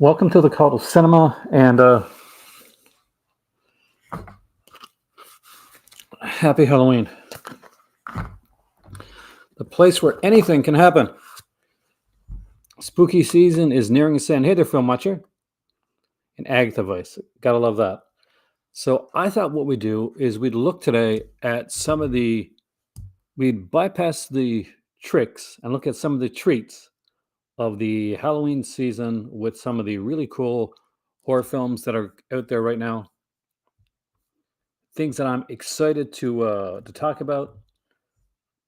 Welcome to the Cult of Cinema, and happy Halloween. The place where anything can happen. Spooky season is nearing its end. Hey there, film watcher. An Agatha voice. Gotta love that. So I thought what we'd do is we'd look today at we'd bypass the tricks and look at some of the treats of the Halloween season with some of the really cool horror films that are out there right now. Things that I'm excited to talk about.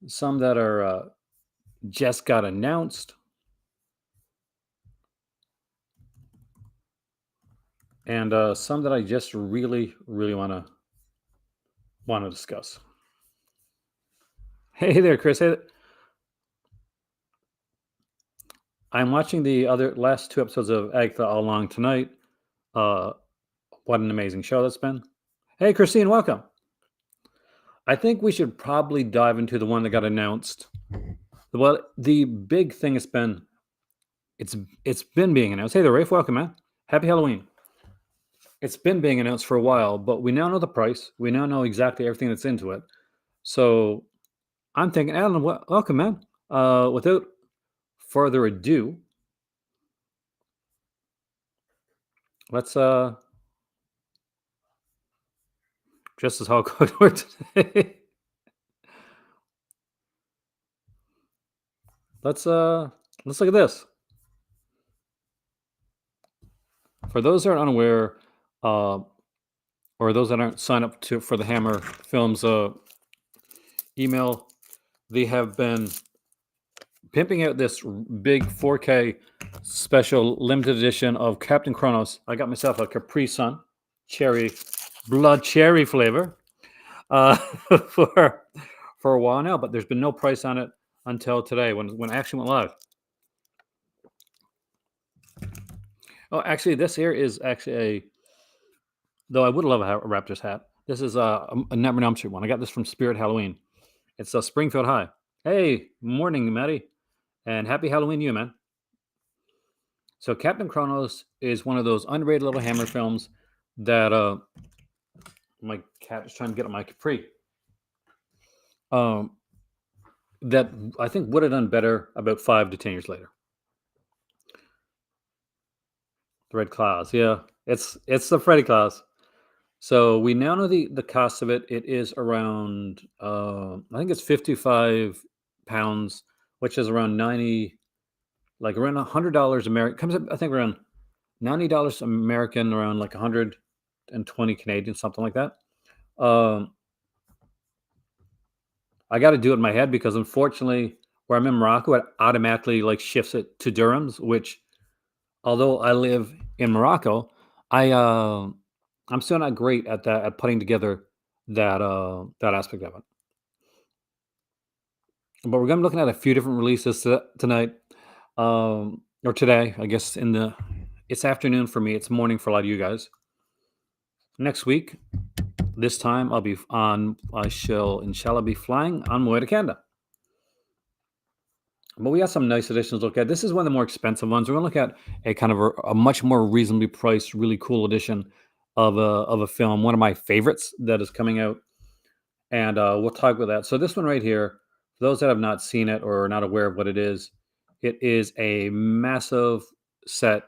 Some that are just got announced, and some that I just really want to discuss. Hey there, Chris. Hey, I'm watching the last two episodes of Agatha all along tonight. What an amazing show that's been. Hey, Christine, welcome. I think we should probably dive into the one that got announced. Well, the big thing has been it's been being announced. Hey there, Rafe. Welcome, man. Happy Halloween. It's been being announced for a while, but we now know the price. We now know exactly everything that's into it. So I'm thinking, Alan, welcome, man. Without further ado, let's just as how it could work today. Let's look at this. For those that are unaware, or those that aren't signed up for the Hammer Films email, they have been pimping out this big 4K special limited edition of Captain Kronos. I got myself a Capri Sun blood cherry flavor for a while now, but there's been no price on it until today when it actually went live. Oh, actually, this here is actually though I would love a Raptors hat. This is a Nightmare on Elm Street one. I got this from Spirit Halloween. It's a Springfield High. Hey, morning, Maddie, and happy Halloween to you, man. So Captain Kronos is one of those underrated little Hammer films that my cat is trying to get on my Capri. That I think would have done better about 5 to 10 years later. The Red Claws, yeah, it's the Freddy Claus. So we now know the cost of it. It is around I think it's 55 pounds, which is around 90, like around $100 American. Comes up, I think, around $90 American, around like 120 Canadian, something like that. I got to do it in my head because unfortunately, where I'm in Morocco, it automatically like shifts it to dirhams. Which, although I live in Morocco, I'm still not great at that at putting together that aspect of it. But we're going to be looking at a few different releases tonight, or today, I guess. It's afternoon for me. It's morning for a lot of you guys. Next week, this time I shall inshallah be flying on my way to Canada. But we got some nice editions to look at. This is one of the more expensive ones. We're going to look at a kind of a much more reasonably priced, really cool edition of a film. One of my favorites that is coming out, and we'll talk about that. So this one right here, for those that have not seen it or are not aware of what it is a massive set,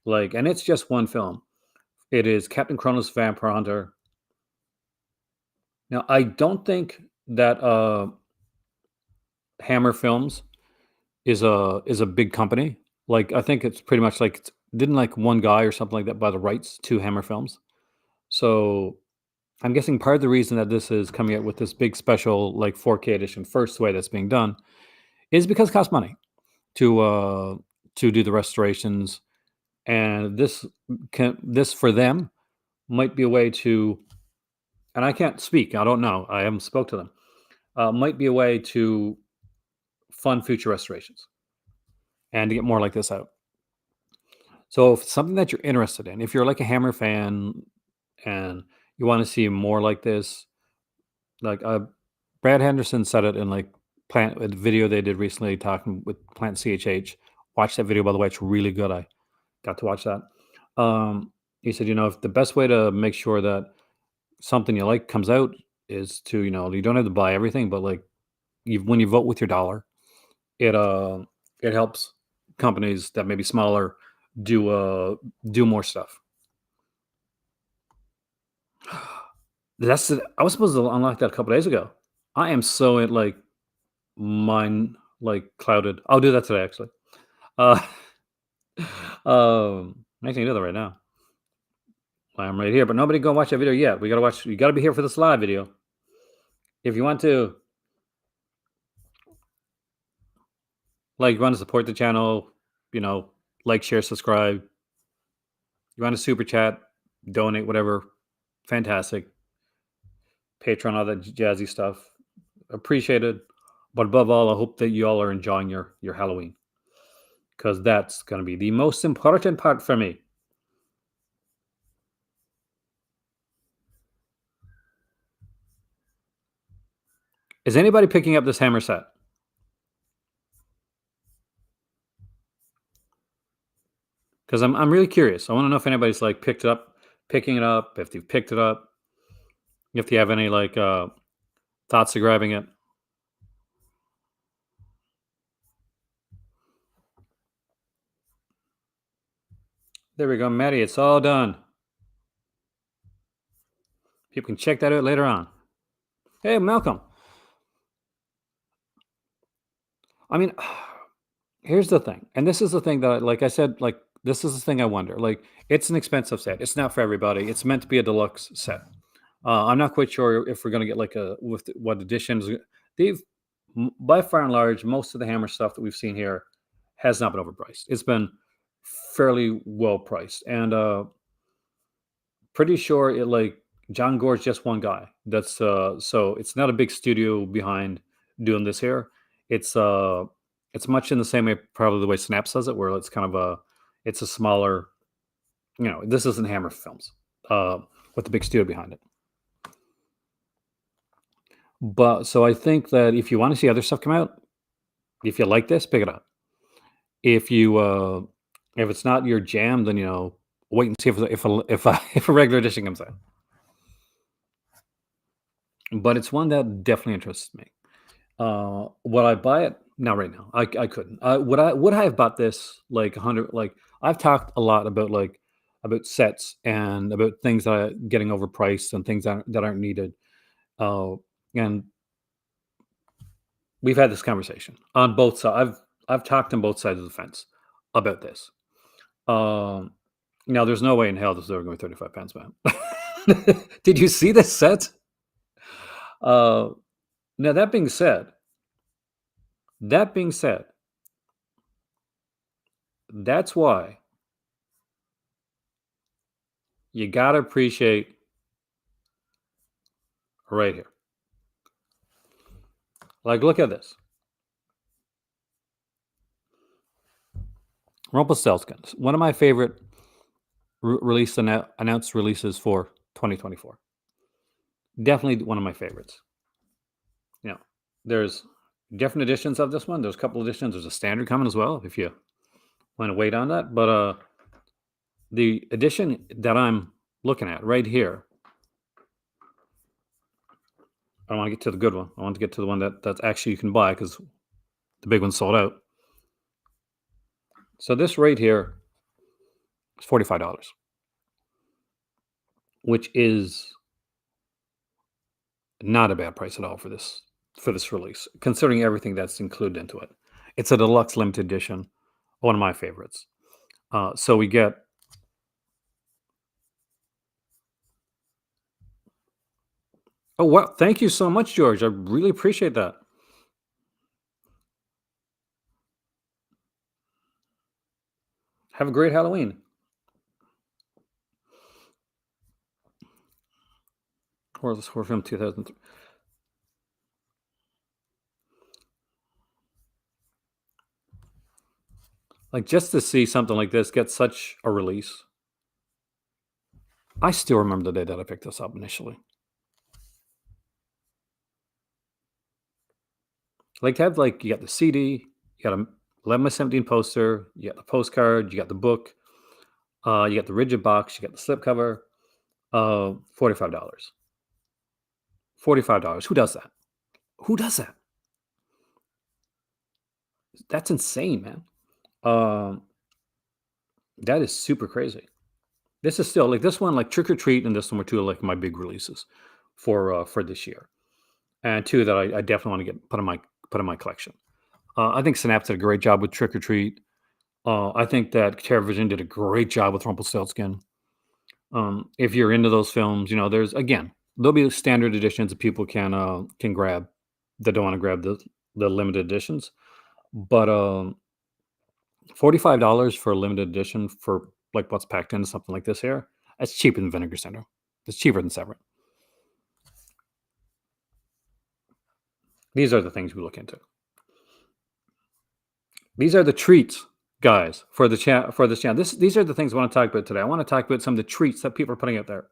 and it's just one film. It is Captain Kronos Vampire Hunter. Now, I don't think that Hammer Films is a big company. Like, I think it's pretty much like didn't like one guy or something like that buy the rights to Hammer Films. So I'm guessing part of the reason that this is coming out with this big special like 4K edition, first way that's being done, is because it costs money to do the restorations, and this for them might be a way to. And I can't speak. I don't know. I haven't spoke to them. Might be a way to fund future restorations and to get more like this out. So if it's something that you're interested in, if you're like a Hammer fan and you want to see more like this, like Brad Henderson said it in like a video they did recently talking with Plant CHH. Watch that video, by the way. It's really good. I Got to watch that. He said, if the best way to make sure that something you like comes out is to, you don't have to buy everything, but like when you vote with your dollar, it it helps companies that may be smaller do do more stuff. I was supposed to unlock that a couple days ago. I am so like mind like clouded. I'll do that today actually. Uh I can do that right now. I'm right here, but nobody go watch that video yet. We gotta watch. You gotta be here for this live video if you want to. Like, you want to support the channel, you know, like, share, subscribe. You want to super chat, donate, whatever. Fantastic. Patreon, all that jazzy stuff. Appreciate it. But above all, I hope that you all are enjoying your Halloween because that's going to be the most important part for me. Is anybody picking up this hammer set? Because I'm really curious. I want to know if anybody's like picking it up, if they've picked it up, if you have any like thoughts of grabbing it. There we go, Maddie. It's all done. People can check that out later on. Hey, Malcolm. I mean, here's the thing, and this is the thing that, like I said, like this is the thing I wonder. Like, it's an expensive set. It's not for everybody. It's meant to be a deluxe set. I'm not quite sure if we're gonna get like a with what editions. They've by far and large, most of the Hammer stuff that we've seen here has not been overpriced. It's been fairly well priced, and pretty sure it like John Gore's just one guy. That's so it's not a big studio behind doing this here. It's it's much in the same way probably the way Snaps does it, where it's kind of it's a smaller, this isn't Hammer Films, uh, with the big studio behind it. But so I think that if you want to see other stuff come out, if you like this, pick it up. If you if it's not your jam, then wait and see if a regular edition comes out. But it's one that definitely interests me. Would I buy it? Not right now. I couldn't. Would I have bought this like 100? Like, I've talked a lot about about sets and about things that are getting overpriced and things that aren't needed. And we've had this conversation on both sides. I've talked on both sides of the fence about this. Um, Now there's no way in hell this is ever going to be 35 pounds, man. Did you see this set? Uh, Now that being said, that's why you gotta appreciate right here. Like, look at this. Rumpelstiltskin, one of my favorite announced releases for 2024. Definitely one of my favorites. You know, there's different editions of this one. There's a couple editions. There's a standard coming as well if you want to wait on that. But the edition that I'm looking at right here, I don't want to get to the good one. I want to get to the one that's actually you can buy because the big one's sold out. So this right here is $45, which is not a bad price at all for this release, considering everything that's included into it. It's a deluxe limited edition, one of my favorites. So we get oh wow, thank you so much, George. I really appreciate that. Have a great Halloween. Horror film 2003. Like, just to see something like this get such a release. I still remember the day that I picked this up initially. Like, to have like you got the CD, you got a 11 by 17 poster, you got the postcard, you got the book. You got the rigid box, you got the slipcover, $45. $45. Who does that? Who does that? That's insane, man. Um, that is super crazy. This is still like this one, like Trick or Treat, and this one were two of like my big releases for this year, and two that I definitely want to get put in my collection. I think Synapse did a great job with Trick or Treat. I think that Terrorvision did a great job with Rumpelstiltskin. If you're into those films, you know, there'll be standard editions that people can grab that don't want to grab the limited editions. But $45 for a limited edition for like what's packed into something like this here, that's cheaper than Vinegar Syndrome. It's cheaper than Severin. These are the things we look into. These are the treats, guys, for the chat for this channel. These are the things I want to talk about today. I want to talk about some of the treats that people are putting out there.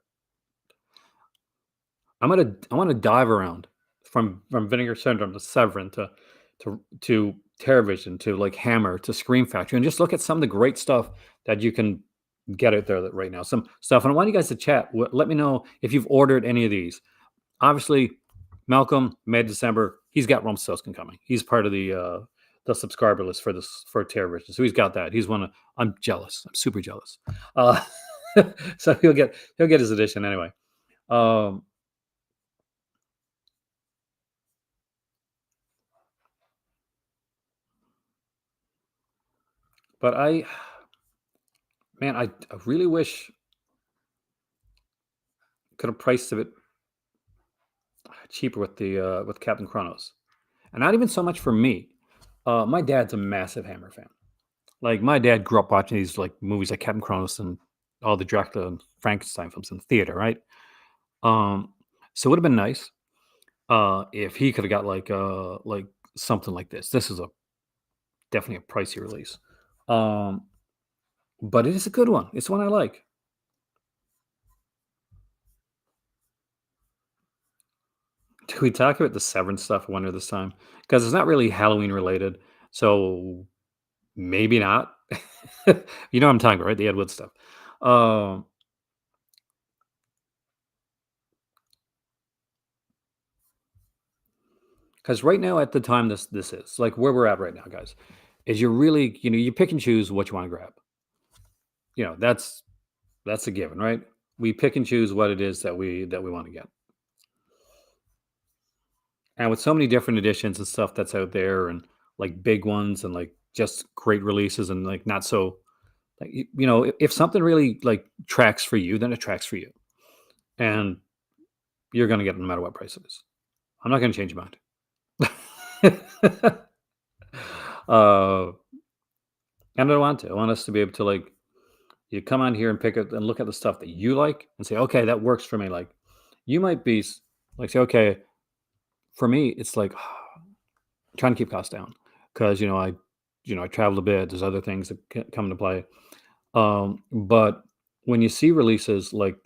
I want to dive around from Vinegar Syndrome to Severin to Terrorvision to like Hammer to Scream Factory and just look at some of the great stuff that you can get out there right now. Some stuff, and I want you guys to chat. Let me know if you've ordered any of these. Obviously, Malcolm, May December, he's got Rumpelstiltskin coming. He's part of the subscriber list for Terrorvision, so he's got that. He's one of. I'm jealous. I'm super jealous. Uh, so he'll get his edition anyway. Um, but man, I really wish could have priced a bit cheaper with Captain Kronos, and not even so much for me. My dad's a massive Hammer fan. Like my dad grew up watching these like movies like Captain Kronos and all the Dracula and Frankenstein films in theater, right? Um, so it would have been nice if he could have got like something like this. This is a definitely a pricey release, um, but it is a good one. It's one I like. Do we talk about the Severance stuff? I wonder this time because it's not really Halloween related, so maybe not. You know what I'm talking about, right? The Ed Wood stuff. Um, Because right now, at the time this is like where we're at right now, guys, is you're really you pick and choose what you want to grab. You know that's a given, right? We pick and choose what it is that we want to get, and with so many different editions and stuff that's out there, and like big ones and like just great releases and like not so like if something really like tracks for you, then it tracks for you, and you're gonna get it no matter what price it is. I'm not gonna change your mind. uh, and I don't want to. I want us to be able to like you come on here and pick up and look at the stuff that you like and say, okay, that works for me. Like you might be like, say, okay, for me, it's like trying to keep costs down because I travel a bit. There's other things that come into play. But when you see releases like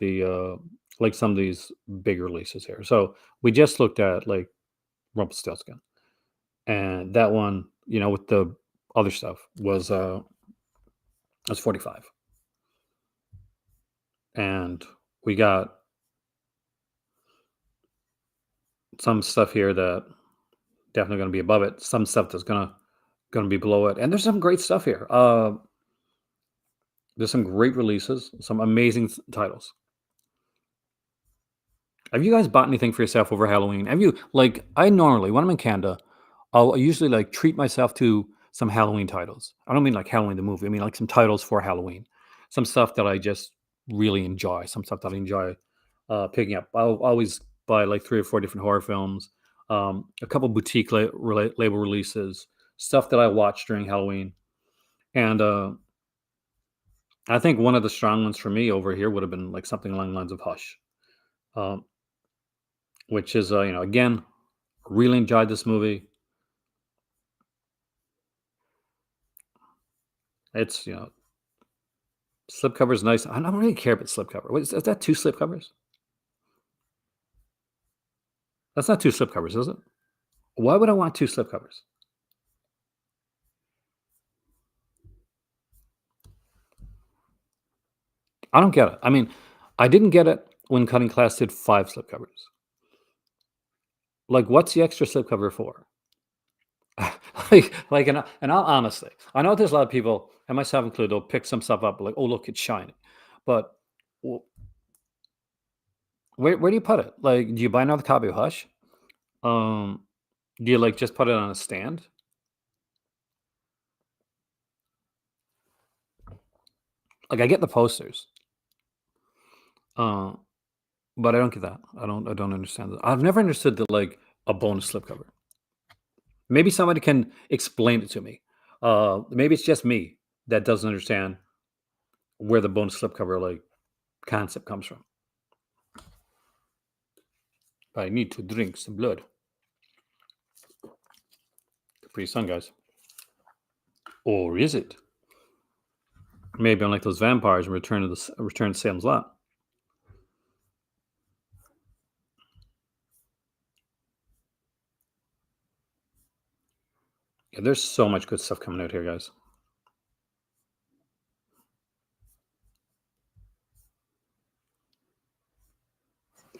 some of these big releases here, so we just looked at like Rumpelstiltskin, and that one, with the other stuff was 45, and we got some stuff here that definitely going to be above it. Some stuff that's gonna be below it, and there's some great stuff here. There's some great releases, some amazing titles. Have you guys bought anything for yourself over Halloween? Have you like I normally when I'm in Canada, I'll usually like treat myself to some Halloween titles. I don't mean like Halloween the movie. I mean like some titles for Halloween, some stuff that I just really enjoy, some stuff that I enjoy picking up. I'll always buy like 3 or 4 different horror films, a couple boutique label releases, stuff that I watched during Halloween, and I think one of the strong ones for me over here would have been like something along the lines of Hush, um, which is again really enjoyed this movie. It's slipcover is nice. I don't really care about slipcover. Is that 2 slipcovers? That's not 2 slipcovers, is it? Why would I want 2 slipcovers? I don't get it. I mean, I didn't get it when cutting class did 5 slipcovers. Like, what's the extra slipcover for? And I'll honestly, I know there's a lot of people, and myself included, they'll pick some stuff up like, "Oh, look, it's shiny." But w where do you put it? Like, do you buy another copy of Hush? Um, do you, like, just put it on a stand? Like, I get the posters, uh, but I don't get that. I don't understand that. I've never understood the, like, a bonus slipcover. Maybe somebody can explain it to me. Maybe it's just me that doesn't understand where the bonus slipcover, like, concept comes from. I need to drink some blood. Capri Sun, guys. Or is it? Maybe I'm like those vampires in Return to Salem's Lot. Yeah, there's so much good stuff coming out here, guys.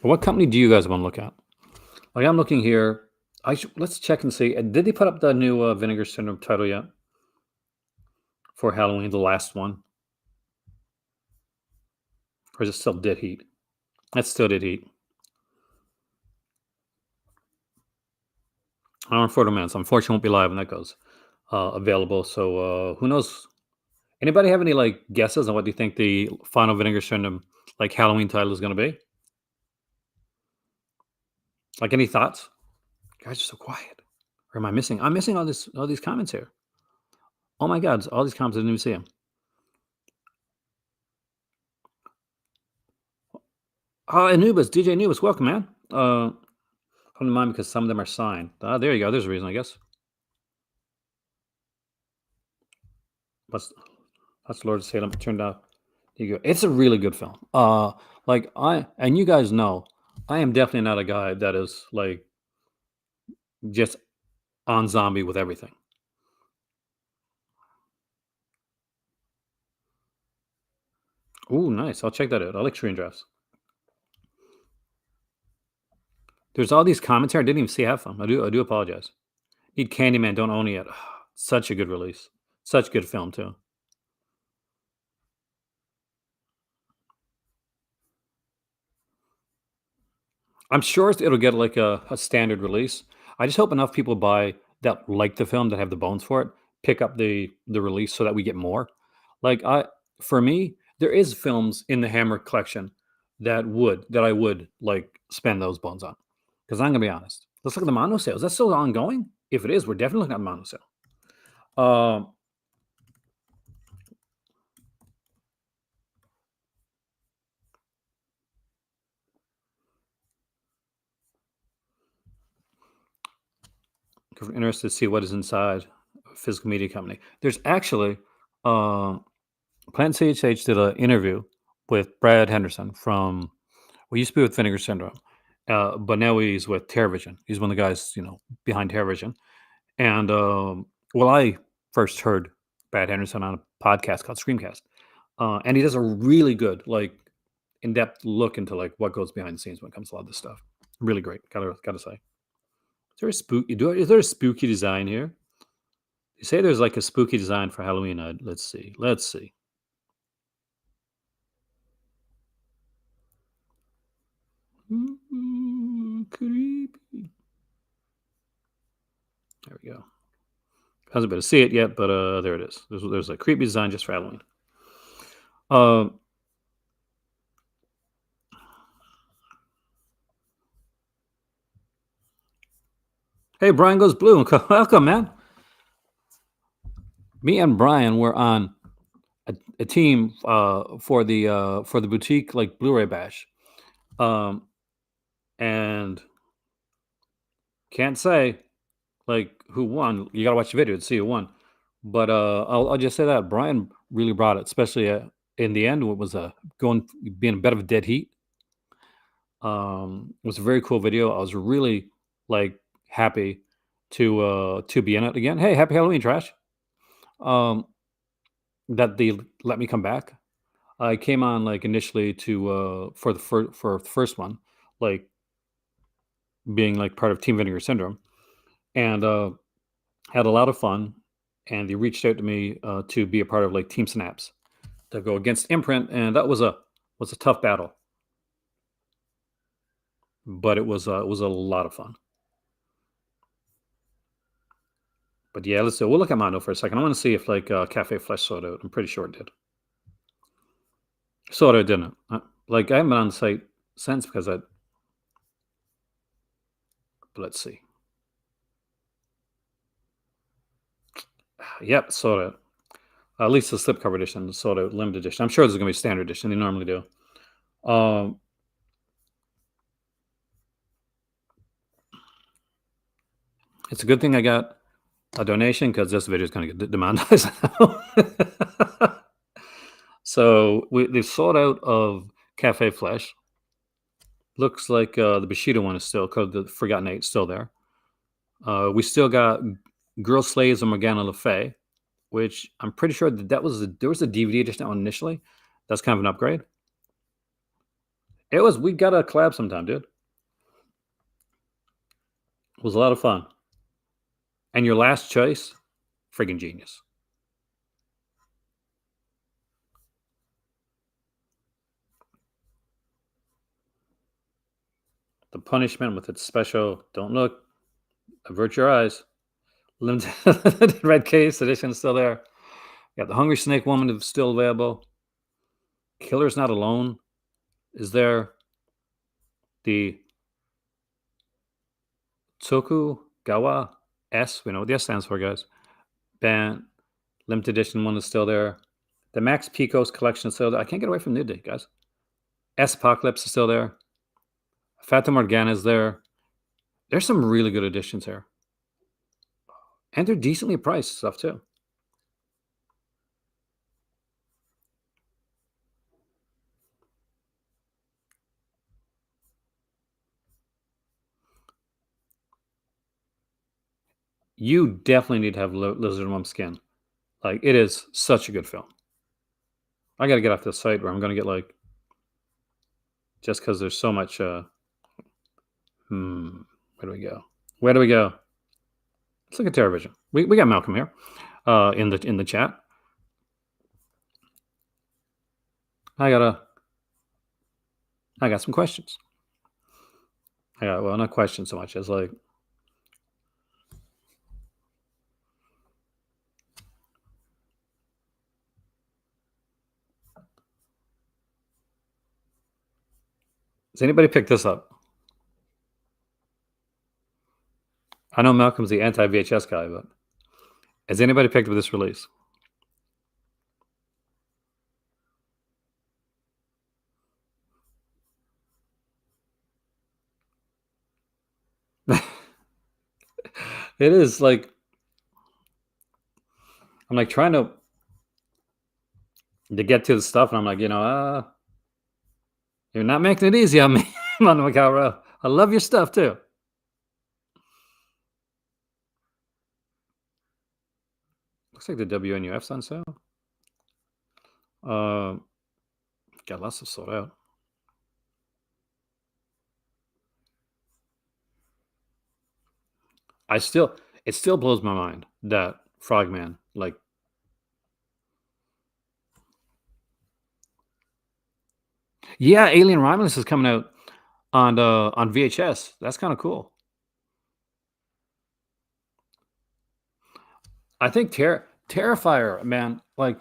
What company do you guys want to look at? Like I'm looking here. Let's check and see. Did they put up the new Vinegar Syndrome title yet for Halloween, the last one, or is it still Dead Heat? That's still Dead Heat. Hour and 40 minutes. Unfortunately, won't be live when that goes available. So who knows? Anybody have any like guesses on what do you think the final Vinegar Syndrome like Halloween title is going to be? Like any thoughts? You guys are so quiet. Or am I missing? I'm missing all these comments here. Oh my God, all these comments I didn't even see them. Anubis, DJ Anubis, welcome, man. Come to mind because some of them are signed. There you go. There's a reason, I guess. That's that's Lord of Salem turned out. You go. It's a really good film. Like I and you guys know, I am definitely not a guy that is like just on zombie with everything. Ooh, nice. I'll check that out. I like screen drafts. There's all these commentary. I didn't even see half of them. I do apologize. Need Candyman. Don't own it yet. Such a good release. Such good film too. I'm sure it'll get like a standard release. I just hope enough people buy that like the film that have the bones for it, pick up the release so that we get more. Like for me, there is films in the Hammer collection that I would like spend those bones on. Because I'm gonna be honest. Let's look at the mono sales. That's still ongoing. If it is, we're definitely looking at mono sale. Um, if you're interested to see what is inside a physical media company. There's actually um Plant CHH did an interview with Brad Henderson from we used to be with Vinegar Syndrome, but now he's with TerraVision. He's one of the guys, behind TerraVision. And well, I first heard Brad Henderson on a podcast called Screamcast, and he does a really good, like, in-depth look into like what goes behind the scenes when it comes to a lot of this stuff. Really great. Gotta say. Is there a spooky design here? You say there's like a spooky design for Halloween. Let's see. Let's see. Creepy. There we go. Hasn't been to see it yet, but there it is. There's a creepy design just for Halloween. Um, hey, Brian goes blue. Welcome, man. Me and Brian were on a team for the boutique like Blu-ray bash, um, and can't say like who won. You gotta watch the video to see who won. But I'll just say that Brian really brought it, especially in the end. What was going being a bit of a dead heat. It was a very cool video. I was really like happy to be in it again. Hey, happy Halloween, Trash. Um, that they let me come back. I came on like initially to for the first one, like being like part of Team Vinegar Syndrome, and had a lot of fun. And they reached out to me to be a part of like Team Synapse to go against Imprint, and that was a tough battle, but it was a lot of fun. But yeah, we'll look at Mondo for a second. I want to see if like Cafe Flesh sold out. I'm pretty sure it did. Sold out, didn't it? Like I haven't been on the site since because I. But let's see. Yep, sold out. At least the slipcover edition sold out, limited edition. I'm sure there's gonna be standard edition. They normally do. Um, it's a good thing I got a donation because this video is gonna get demonetized. So they sold out of Cafe Flesh. Looks like the Bushido one is still, called the Forgotten Eight, still there. We still got Girl Slaves and Morgana Le Fay, which I'm pretty sure that there was a DVD edition out initially. That's kind of an upgrade. It was. We got a collab sometime, dude. It was a lot of fun. And your last choice, friggin' genius. The Punishment with its special, don't look, avert your eyes. Limited red case edition is still there. Got the Hungry Snake Woman is still available. Killer's Not Alone is there. The Tokugawa S, we know what the S stands for, guys. Band limited edition one is still there. The Max Picos collection is still there. I can't get away from New Day, guys. S Apocalypse is still there. Fata Morgana is there. There's some really good editions here. And they're decently priced stuff too. You definitely need to have Lizard Mum Skin. Like, it is such a good film. I got to get off this site where I'm going to get like, just because there's so much. Where do we go? Where do we go? Let's look at TerraVision. We got Malcolm here in the chat. I got some questions. Well, not questions so much as like, does anybody pick this up? I know Malcolm's the anti VHS guy, but has anybody picked up this release? It is like, I'm like trying to get to the stuff, and I'm like, you're not making it easy on me, Manu Macau. I love your stuff too. Looks like the WNUF's on sale. Got lots of sold out. It still blows my mind that Frogman, like, yeah, Alien Romulus is coming out on VHS. That's kind of cool. I think Terrifier, man, like,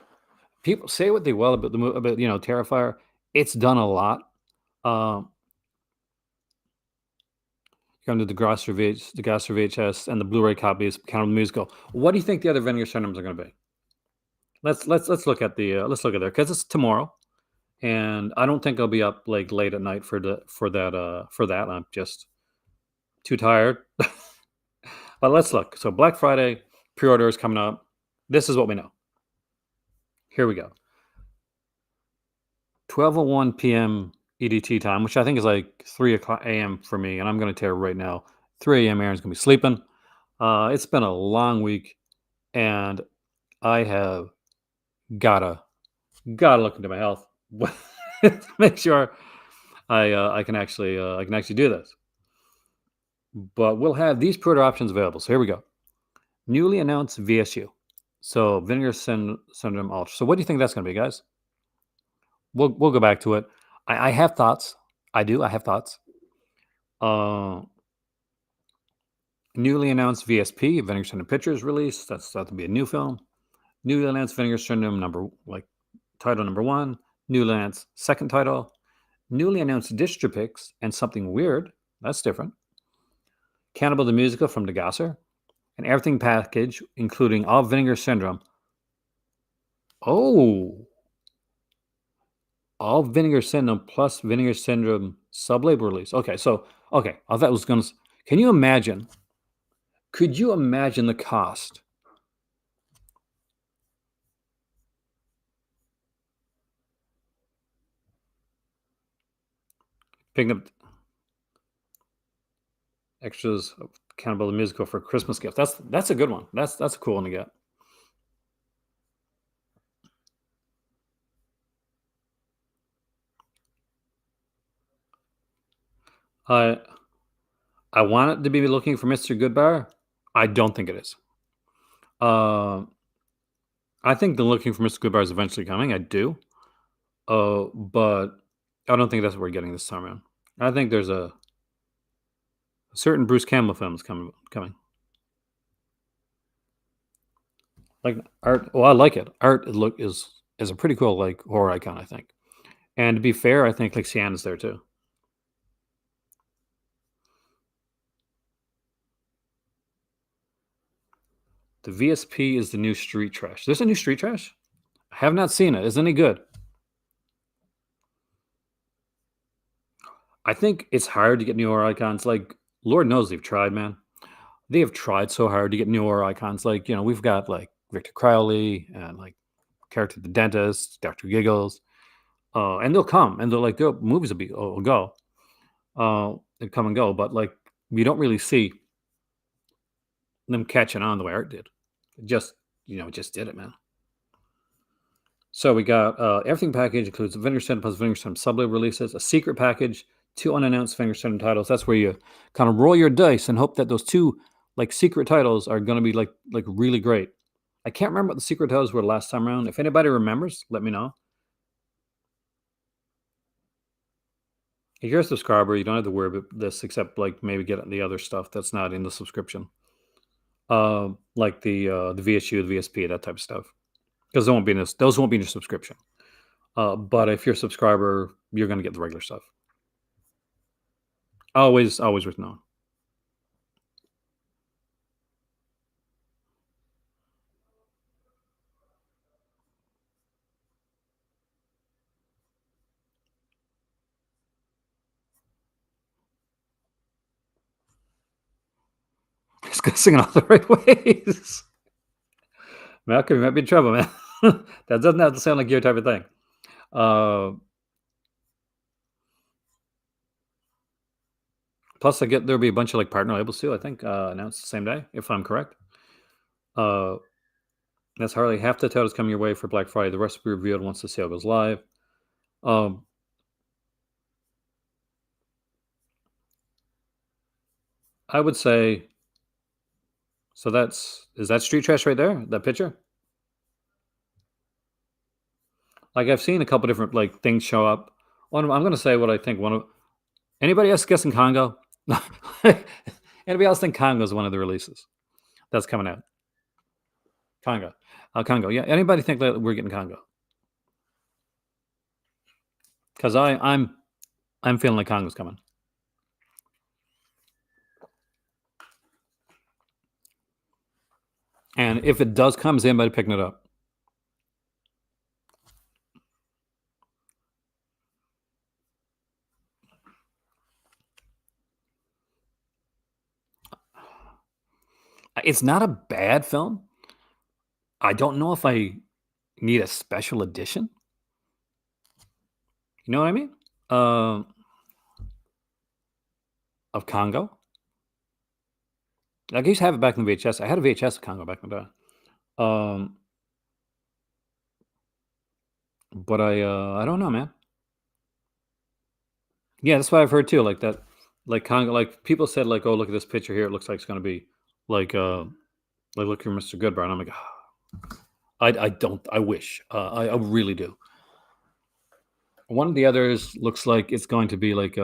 people say what they will about the movie, about Terrifier. It's done a lot. Come to the Grosser VHS and the Blu-ray copies, kind of musical. What do you think the other Vinegar Syndromes are going to be? Let's look at the let's look at there, because it's tomorrow, and I don't think I'll be up like late at night for that. I'm just too tired. But let's look. So Black Friday pre-order is coming up. This is what we know. Here we go. 12:01 p.m. EDT time, which I think is like 3 a.m. for me, and I'm going to tear right now. 3 a.m. Aaron's going to be sleeping. It's been a long week, and I have gotta look into my health. to make sure I can actually do this. But we'll have these pre-order options available. So here we go. Newly announced VSU. So vinegar syndrome ultra. So what do you think that's going to be, guys? We'll go back to it. I have thoughts. I do. I have thoughts. Uh, Newly announced VSP, Vinegar Syndrome Pictures release. That's thought to be a new film. Newly announced Vinegar Syndrome title number one. Newly announced second title. Newly announced Distropix and something weird. That's different. Cannibal the Musical from DeGasser. An everything package, including all Vinegar Syndrome. Oh, all Vinegar Syndrome plus Vinegar Syndrome sub-label release. Okay, so okay, I thought it was going to. Can you imagine? Could you imagine the cost? Picking up extras of Cannibal the Musical for a Christmas gift. That's a good one. That's a cool one to get. I I want it to be looking for Mr. Goodbar. I don't think it is. Uh, I think the looking for Mr. Goodbar is eventually coming. I do. But I don't think that's what we're getting this time around. I think there's a certain Bruce Campbell film is coming. Like art. Well, I like it. Art look is a pretty cool like horror icon. I think. And to be fair, I think like Sienna's there too. The VSP is the new Street Trash. There's a new Street Trash. I have not seen it. Is it any good? I think it's hard to get new horror icons. Like Lord knows they've tried, man. They have tried so hard to get new horror icons. Like we've got like Victor Crowley and like character the dentist, Doctor Giggles, and they'll come and they'll like their movies will go, and come and go. But like we don't really see them catching on the way art did. It just did it, man. So we got everything package includes a Vinegar Syndrome plus Vinegar Syndrome sub-label releases, a secret package, two unannounced Vinegar Syndrome titles. That's where you kind of roll your dice and hope that those two like secret titles are going to be like really great. I can't remember what the secret titles were last time around. If anybody remembers, let me know. If you're a subscriber, you don't have to worry about this except like maybe get the other stuff that's not in the subscription, like the VSU, the VSP, that type of stuff, because those won't be in your subscription. But if you're a subscriber, you're going to get the regular stuff. Always with known. Discussing it all the right ways. Malcolm, you might be in trouble, man. That doesn't have to sound like your type of thing. Uh, Plus, there'll be a bunch of like partner labels too. I think announced the same day, if I'm correct. Uh, that's hardly half the titles coming your way for Black Friday. The rest will be revealed once the sale goes live. Um, I would say so. Is that Street Trash right there? That picture? Like I've seen a couple different like things show up. I'm going to say what I think. Anybody else guessing Congo? Anybody else think Congo is one of the releases that's coming out? Congo, Congo. Yeah. Anybody think that we're getting Congo? Because I'm feeling like Congo's coming. And if it does come, is anybody picking it up? It's not a bad film. I don't know if I need a special edition. You know what I mean? Of Congo. Like I used to have it back in the VHS. I had a VHS of Congo back in the day. but I don't know, man. Yeah, that's what I've heard too. Like that, like Congo, like people said, like, oh, look at this picture here. It looks like it's gonna be like, look here, Mr. Goodbar. And I'm like, I don't. I wish. I really do. One of the others looks like it's going to be like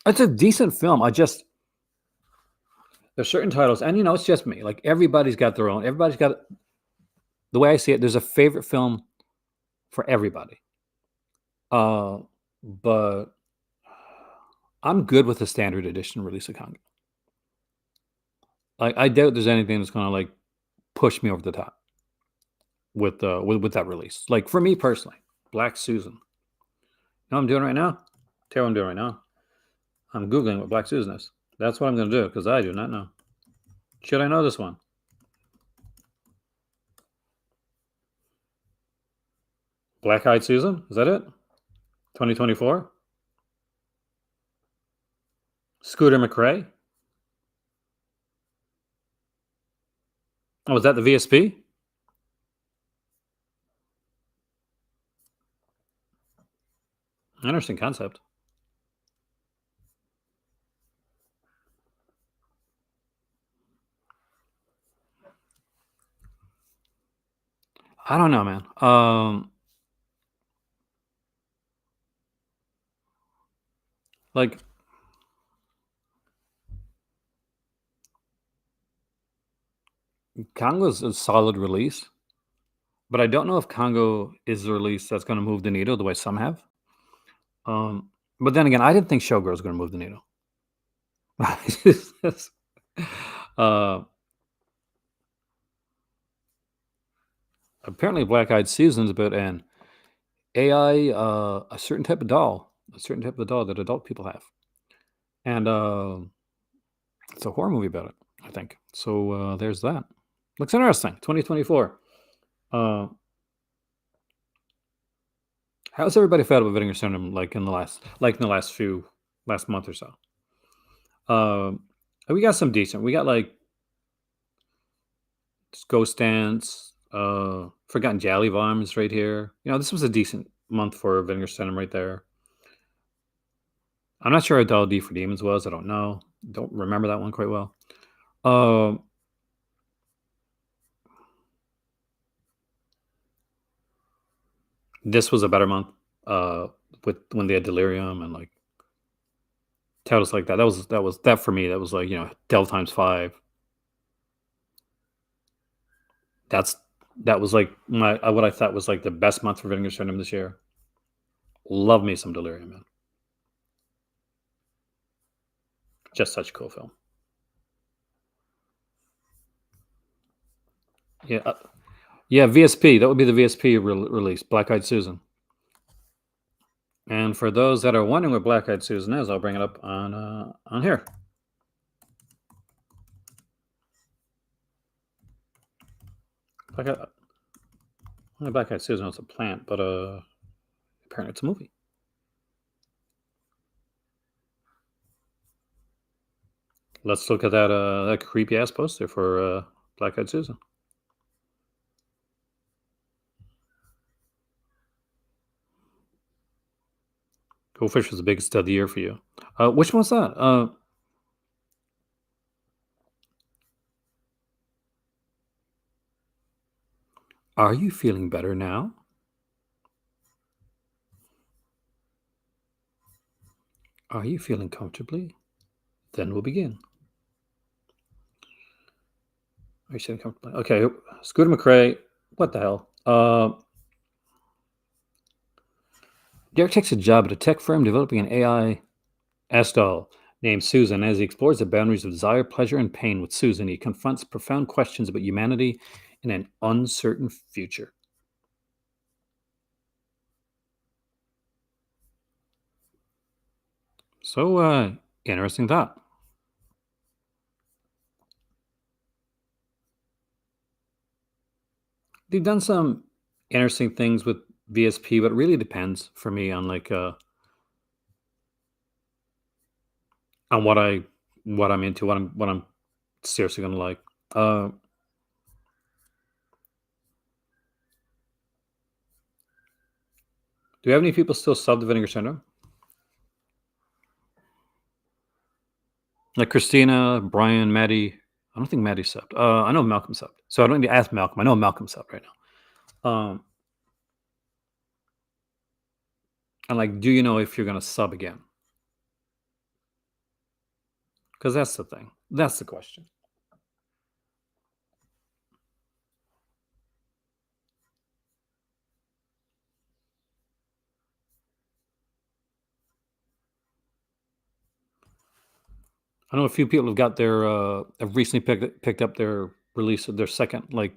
it's a decent film. I just there's certain titles, and it's just me. Like everybody's got their own. Everybody's got the way I see it. There's a favorite film for everybody. Uh, but I'm good with the standard edition release of Congo. I doubt there's anything that's gonna like push me over the top with that release. Like for me personally, Black Susan. You know what I'm doing right now? Tell you what I'm doing right now. I'm googling what Black Susan is. That's what I'm gonna do because I do not know. Should I know this one? Black Eyed Susan? Is that it? 2024? Scooter McRae? Oh, was that the VSP? Interesting concept. I don't know, man. Like Congo's a solid release, but I don't know if Congo is the release that's going to move the needle the way some have. Um, but then again, I didn't think Showgirl was going to move the needle. uh, apparently, Black Eyed Susan's about an AI, a certain type of doll that adult people have, and it's a horror movie about it. I think so. There's that. Looks interesting. 2024. Uh, how's everybody felt about Vinegar Syndrome? Like in the last month or so. Um, we got some decent. We got like Ghost Dance, Forgotten Jolly Vines right here. This was a decent month for Vinegar Syndrome right there. I'm not sure how Dollar D for Demons was. I don't know. Don't remember that one quite well. Uh, this was a better month. With when they had Delirium and like titles like that. That for me. That was like Devil times five. That's that was like my what I thought was like the best month for Vinegar Syndrome this year. Love me some Delirium, man. Just such a cool film. Yeah, yeah. VSP. That would be the VSP release. Black Eyed Susan. And for those that are wondering what Black Eyed Susan is, I'll bring it up on here. Black Eyed, Black Eyed Susan is a plant, but apparently it's a movie. Let's look at that creepy ass poster for Black Eyed Susan. Goldfish was the biggest of the year for you. Which one's that? Are you feeling better now? Are you feeling comfortably? Then we'll begin. Are you feeling comfortably? Okay, Scooter McRae. What the hell? Derek takes a job at a tech firm developing an AI doll named Susan. As he explores the boundaries of desire, pleasure, and pain with Susan, he confronts profound questions about humanity in an uncertain future. So, interesting thought. They've done some interesting things with VSP, but it really depends for me on like on what I'm into, what I'm seriously gonna like. Uh, Do we have any people still sub to Vinegar Syndrome? Like Christina, Brian, Maddie. I don't think Maddie subbed. I know Malcolm subbed. So I don't need to ask Malcolm. I know Malcolm subbed right now. And like, do you know if you're gonna sub again? Because that's the thing. That's the question. I know a few people have got their have recently picked up their release of their second like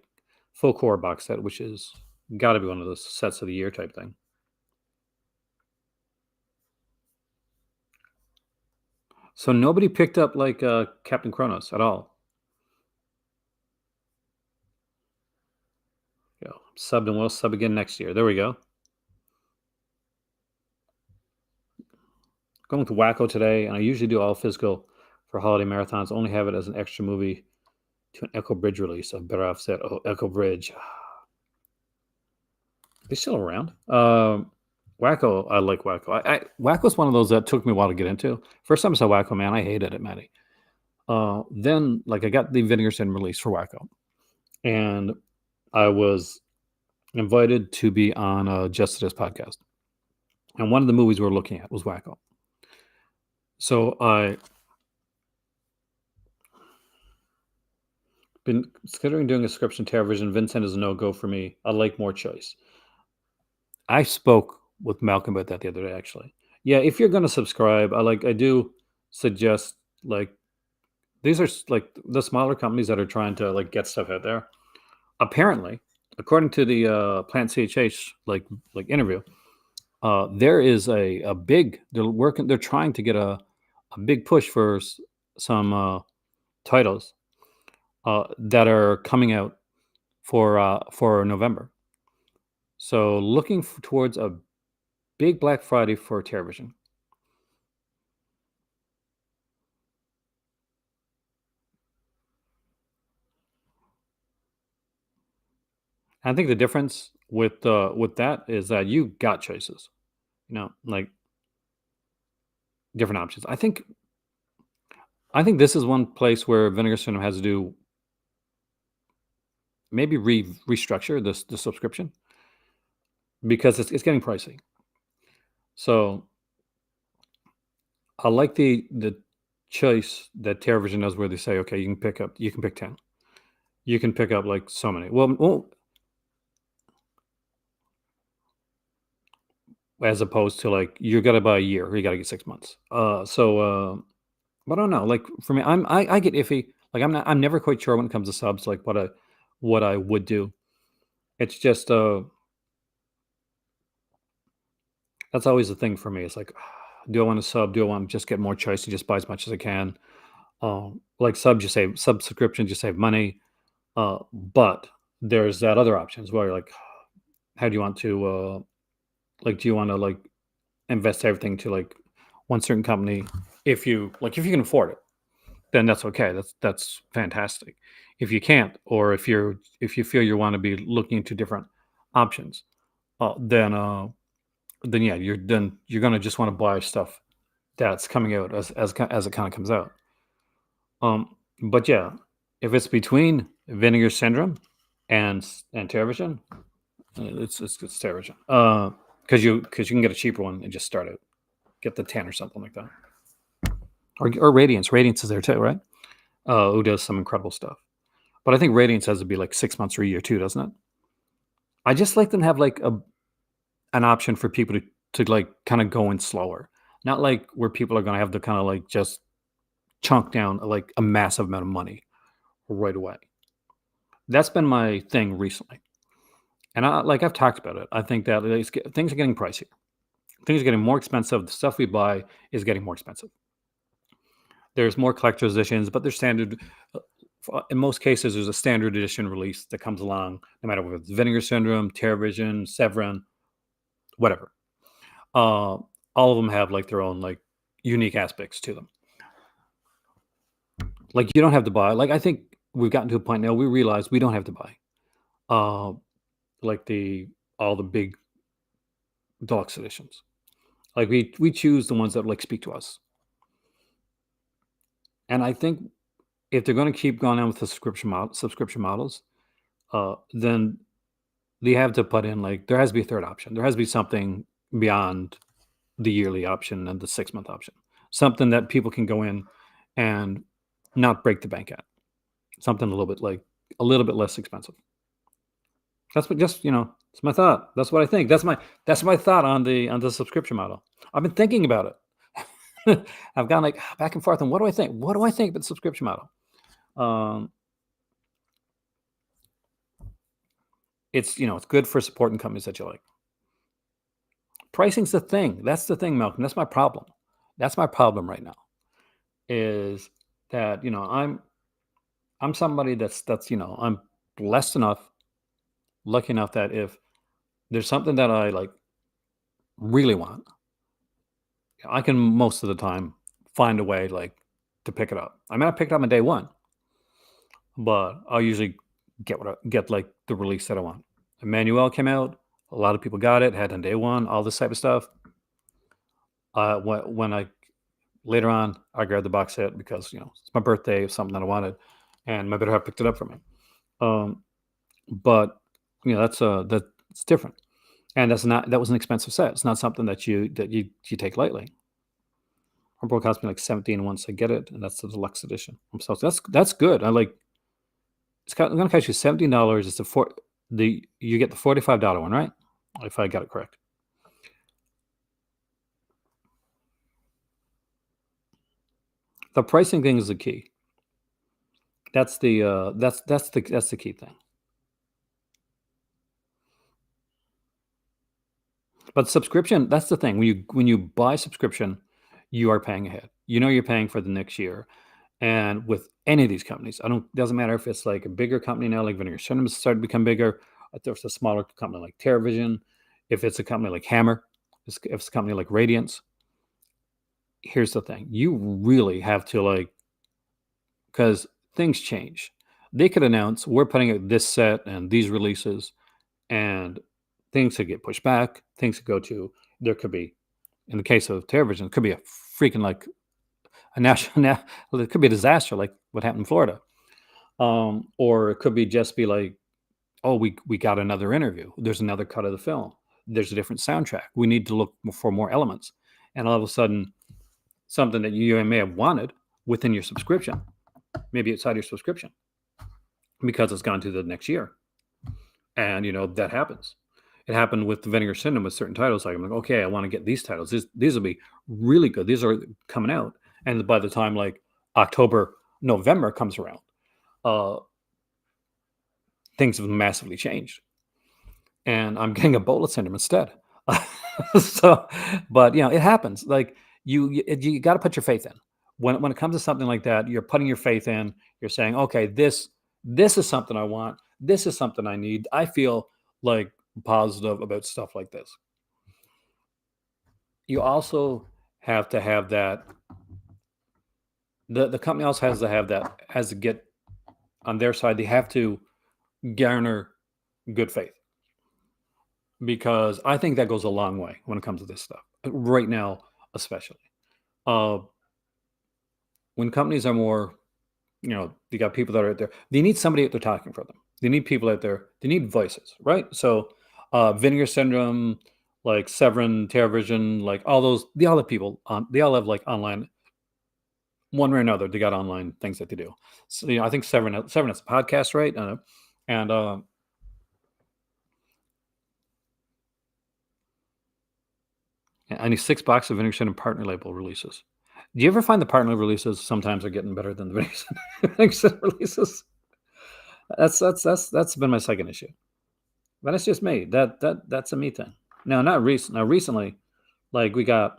full core box set, which is got to be one of those sets of the year type thing. So nobody picked up like Captain Kronos at all. Yeah, subbed and will sub again next year. There we go. Going to Wacko today, and I usually do all physical for holiday marathons. Only have it as an extra movie to an Echo Bridge release. I better offset. Oh, Echo Bridge. They still around? Wacko, I like Wacko. Wacko's one of those that took me a while to get into. First time I saw Wacko, man, I hated it, Maddie. Then, like, I got the Vinegar Syndrome release for Wacko, and I was invited to be on Justice podcast, and one of the movies we were looking at was Wacko. So I been considering doing a subscription to television. Vincent is a no go for me. I like more choice. I spoke with Malcolm about that the other day, actually. Yeah, if you're going to subscribe, I do suggest like these are like the smaller companies that are trying to like get stuff out there. Apparently, according to the Plant CHH like interview, there is a big they're trying to get a big push for some titles that are coming out for November. So looking towards a big Black Friday for television. I think the difference with that is that you got choices, like different options. I think this is one place where Vinegar Syndrome has to do maybe restructure the subscription because it's getting pricey. So I like the choice that television does where they say, okay, you can pick 10. You can pick up like so many. Well, as opposed to like you got to buy a year or you got to get 6 months. But I don't know. Like for me, I get iffy. Like I'm never quite sure when it comes to subs. Like what I would do. It's just that's always the thing for me. It's like, do I want to sub? Do I want to just get more choice and just buy as much as I can? Like subs, you save subscriptions, you save money. But there's that other option as well. You're like, how do you want to like? Do you want to like invest everything to like one certain company? If you can afford it, then that's okay. That's fantastic. If you can't, or if you feel you want to be looking into different options, then yeah, you're gonna just want to buy stuff that's coming out as it kind of comes out. But yeah, if it's between Vinegar Syndrome and television, it's television. Because you can get a cheaper one and just start it, get the 10 or something like that, or Radiance. Radiance is there too, right? Who does some incredible stuff. But I think Radiance has to be like 6 months or a year too, doesn't it? I just like them to have like an option for people to like kind of go in slower, not like where people are going to have to kind of like just chunk down like a massive amount of money right away. That's been my thing recently, and I've talked about it. I think that things are getting pricier. Things are getting more expensive. The stuff we buy is getting more expensive. There's more collector's editions, but there's standard. In most cases, there's a standard edition release that comes along, no matter whether it's Vinegar Syndrome, TerraVision, Severin, whatever. All of them have like their own like unique aspects to them. Like you don't have to buy. Like I think we've gotten to a point now we realize we don't have to buy. Uh, like all the big deluxe editions. Like we choose the ones that like speak to us. And I think if they're going to keep going on with the subscription models, then they have to put in like there has to be a third option. There has to be something beyond the yearly option and the 6-month option. Something that people can go in and not break the bank at. Something a little bit like a little bit less expensive. That's what just it's my thought. That's what I think. That's my thought on the subscription model. I've been thinking about it. I've gone like back and forth on what do I think? What do I think about the subscription model? Um, it's good for supporting companies that you like. Pricing's the thing. That's the thing, Malcolm. That's my problem. That's my problem right now. Is that I'm somebody that's I'm blessed enough, lucky enough that if there's something that I like really want, I can most of the time find a way like to pick it up. I may not pick it up on day one, but I'll usually get like the release that I want. Emmanuel came out. A lot of people got it, had it on day one, all this type of stuff. When I later on, I grabbed the box set because it's my birthday, it's something that I wanted, and my better half picked it up for me. Um, but that's different, and that was an expensive set. It's not something that you take lightly. Humble cost me like 17 once I get it, and that's the deluxe edition. So that's good. I like I'm gonna cost you $17. It's the you get the $45 one, right? If I got it correct. The pricing thing is the key. That's the key thing. But subscription, that's the thing. When you buy subscription, you are paying ahead. You're paying for the next year. And with any of these companies, I don't doesn't matter if it's like a bigger company now, like Vinegar Cinemas started to become bigger, if there's a smaller company like TerraVision, if it's a company like Hammer, if it's a company like Radiance. Here's the thing. You really have to like because things change. They could announce we're putting out this set and these releases, and things could get pushed back. Things could go to there could be, in the case of television, it could be a freaking like a national. It could be a disaster, like what happened in Florida, or it could be just be like, oh, we got another interview. There's another cut of the film. There's a different soundtrack. We need to look for more elements, and all of a sudden, something that you may have wanted within your subscription, maybe outside your subscription, because it's gone to the next year. And that happens. It happened with the Vinegar Syndrome with certain titles. Like I'm like, okay, I want to get these titles. These will be really good. These are coming out, and by the time like October, November comes around, uh, things have massively changed, and I'm getting a Bola Syndrome instead. So, but it happens. Like you got to put your faith in when it comes to something like that. You're putting your faith in. You're saying, okay, this is something I want. This is something I need. I feel like positive about stuff like this. You also have to have that. The company also has to get on their side. They have to garner good faith because I think that goes a long way when it comes to this stuff. Right now, especially uh, when companies are more, they got people that are out there. They need somebody out there talking for them. They need people out there. They need voices, right? So, Vinegar Syndrome, like Severin, TerraVision, like all those, they all have people on. They all have like online, one way or another. They got online things that they do. So, I think Severin has a podcast, right? And I need 6 boxes of Vinegar Syndrome partner label releases. Do you ever find the partner releases sometimes are getting better than the Vinegar Syndrome releases? That's been my second issue. But that's just me. That's a me thing. Now, not recent. Now, recently, like we got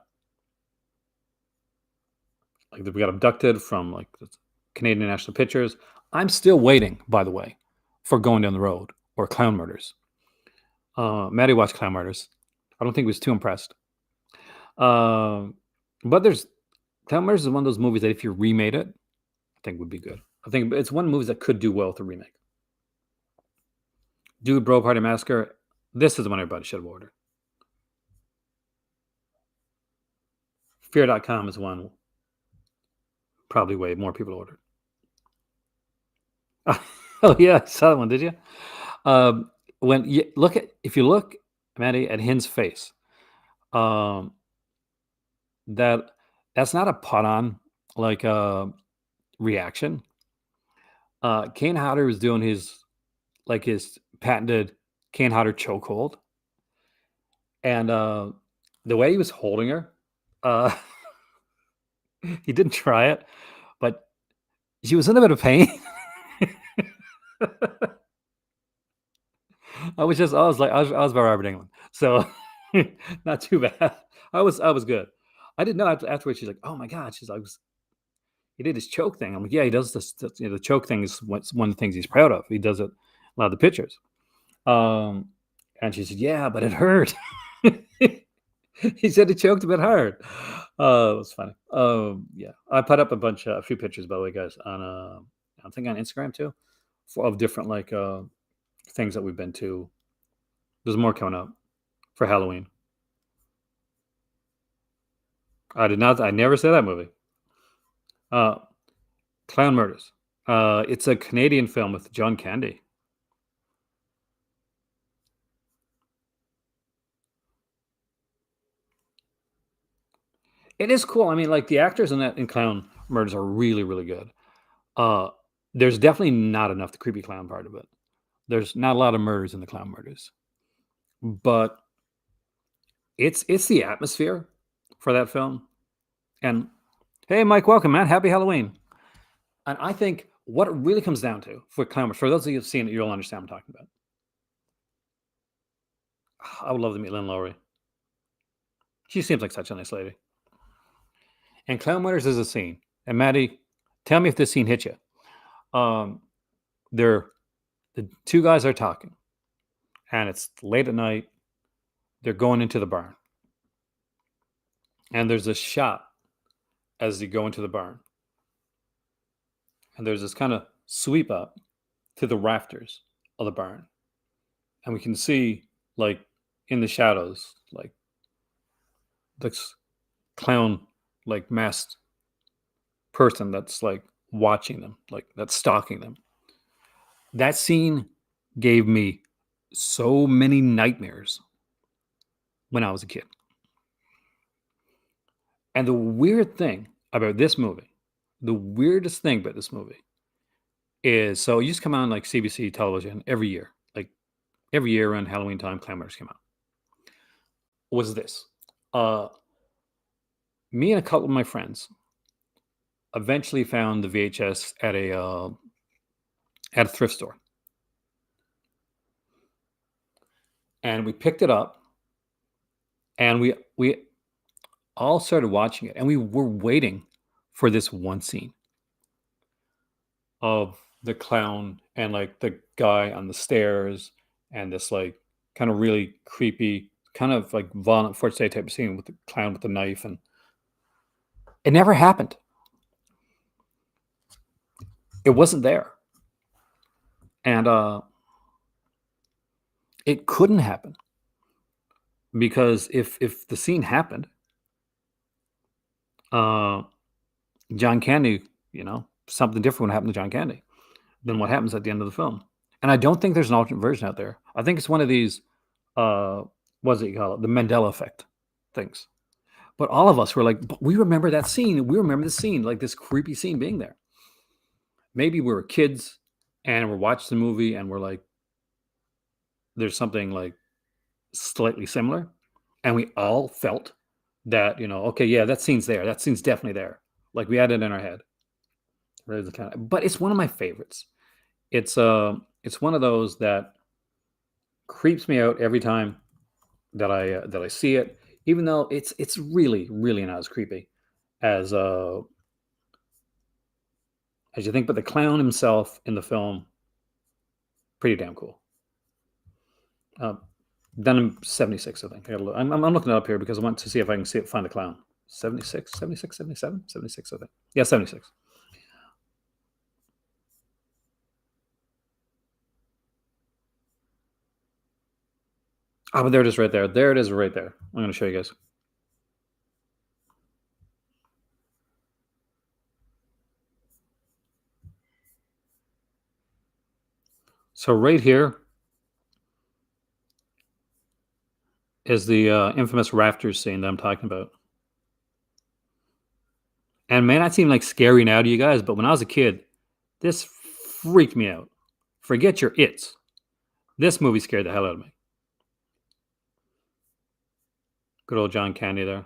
abducted from like the Canadian National Pictures. I'm still waiting, by the way, for Going Down the Road or Clown Murders. Maddie watched Clown Murders. I don't think he was too impressed. But there's Clown Murders is one of those movies that if you remade it, I think would be good. I think it's one of the movies that could do well with a remake. Dude, Bro Party Massacre. This is the one everybody should have ordered. Fear.com is one probably way more people ordered. Oh yeah, I saw that one. Did you? When you look at if you look, Maddie, at Hin's face, um, that that's not a put on like reaction. Kane Hodder was doing his patented Kane Hodder chokehold, and the way he was holding her, uh, he didn't try it, but she was in a bit of pain. I was by Robert England, so not too bad. I was good. I didn't know afterwards. She's like, "Oh my god!" She's like, "He did his choke thing." I'm like, "Yeah, he does this. The choke thing is one of the things he's proud of. He does it a lot of the pictures." Um, and she said, "Yeah, but it hurt." He said it choked a bit hard. It was funny. Yeah, I put up a few pictures, by the way, guys, on I think on Instagram too, of different like things that we've been to. There's more coming up for Halloween. I did not. I never saw that movie. Uh, Clown Murders. It's a Canadian film with John Candy. It is cool. I mean, like the actors in Clown Murders are really, really good. Uh, there's definitely not enough the creepy clown part of it. There's not a lot of murders in the Clown Murders, but it's the atmosphere for that film. And hey, Mike, welcome, man. Happy Halloween. And I think what it really comes down to for Clown Murders, for those of you who've seen it, you'll understand what I'm talking about. I would love to meet Lynn Lowry. She seems like such a nice lady. And Clown Murders is a scene. And Maddie, tell me if this scene hit you. Um, they're the two guys are talking, and it's late at night. They're going into the barn, and there's this shot as they go into the barn, and there's this kind of sweep up to the rafters of the barn, and we can see like in the shadows, like this clown, like masked person that's like watching them, like that's stalking them. That scene gave me so many nightmares when I was a kid. And the weird thing about this movie, the weirdest thing about this movie is so it used to come on like CBC television every year. Like every year around Halloween time, Clown Murders came out. Was this. Uh Me and a couple of my friends eventually found the VHS at a thrift store. And we picked it up and we all started watching it and we were waiting for this one scene of the clown and like the guy on the stairs and this like kind of really creepy, kind of like violent first day type of scene with the clown with the knife, and it never happened. It wasn't there, and it couldn't happen because if the scene happened, uh, John Candy, something different would happen to John Candy than what happens at the end of the film. And I don't think there's an alternate version out there. I think it's one of these, uh, what does it you call it? The Mandela effect things. But all of us were like, but we remember that scene. We remember the scene, like this creepy scene being there. Maybe we were kids and we're watching the movie and we're like, there's something like slightly similar. And we all felt that, okay, yeah, that scene's there. That scene's definitely there. Like we had it in our head. But it's one of my favorites. It's one of those that creeps me out every time that I see it, even though it's really really not as creepy as uh as you think. But the clown himself in the film, pretty damn cool. Uh, done in '76, I think. I'm looking it up here because I want to see if I can find the clown. 76, 76, 77, 76, I think. Yeah, 76. Oh, but there it is right there. There it is right there. I'm going to show you guys. So right here is the infamous rafters scene that I'm talking about. And may not seem like scary now to you guys, but when I was a kid, this freaked me out. Forget your its. This movie scared the hell out of me. Good old John Candy there.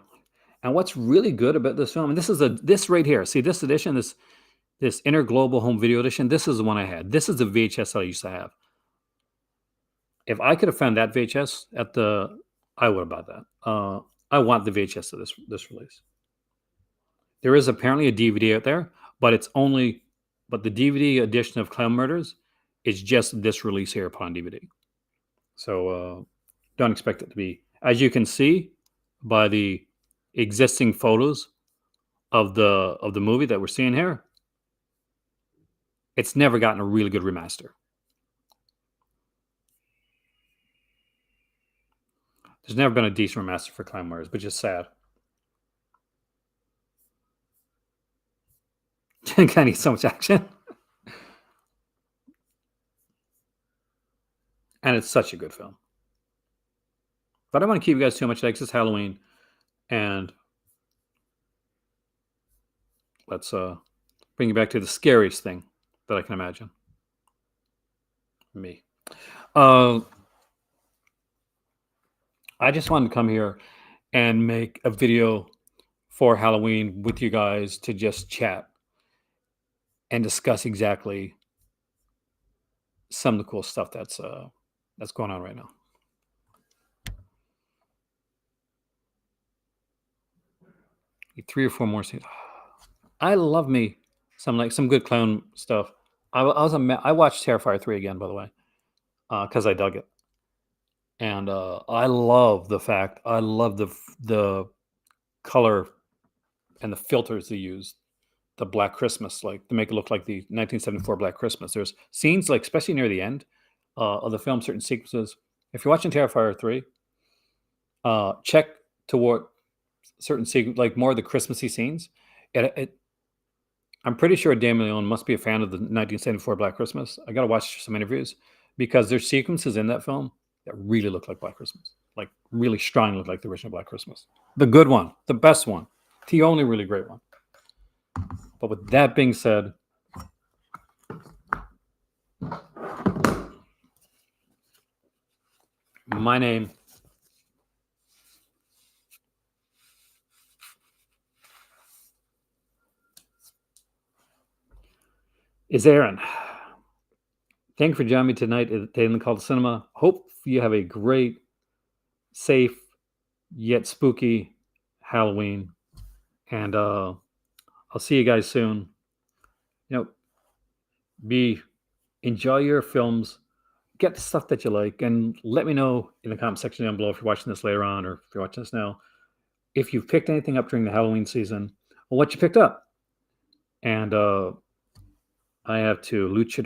And what's really good about this film, and this right here. See this edition, this Interglobal Home Video Edition. This is the one I had. This is the VHS I used to have. If I could have found that VHS at the, I would have bought that. I want the VHS of this release. There is apparently a DVD out there, but but the DVD edition of Clown Murders is just this release here upon DVD. So don't expect it to be. As you can see by the existing photos of the movie that we're seeing here, it's never gotten a really good remaster. There's never been a decent remaster for Clown Murders, which is sad. Kind of so much action. And it's such a good film. But I don't want to keep you guys too much. Like, it's Halloween. And let's bring you back to the scariest thing that I can imagine. Me. I just wanted to come here and make a video for Halloween with you guys to just chat and discuss exactly some of the cool stuff that's going on right now. Need 3 or 4 more scenes. I love me some good clown stuff. I watched Terrifier 3 again, by the way, because I dug it, and I love the color and the filters they use. The Black Christmas, like to make it look like the 1974 Black Christmas. There's scenes like, especially near the end of the film, certain sequences. If you're watching Terrifier 3, check toward certain sequences, like more of the Christmassy scenes. I'm pretty sure Damien Leone must be a fan of the 1974 Black Christmas. I got to watch some interviews because there's sequences in that film that really look like Black Christmas, like really strongly look like the original Black Christmas. The good one, the best one, the only really great one. But with that being said, my name is Aaron. Thank you for joining me tonight at Daily Call to Cinema. Hope you have a great, safe, yet spooky Halloween. And I'll see you guys soon. Enjoy your films, get the stuff that you like, and let me know in the comment section down below if you're watching this later on or if you're watching this now, if you've picked anything up during the Halloween season or what you picked up. And I have to loot you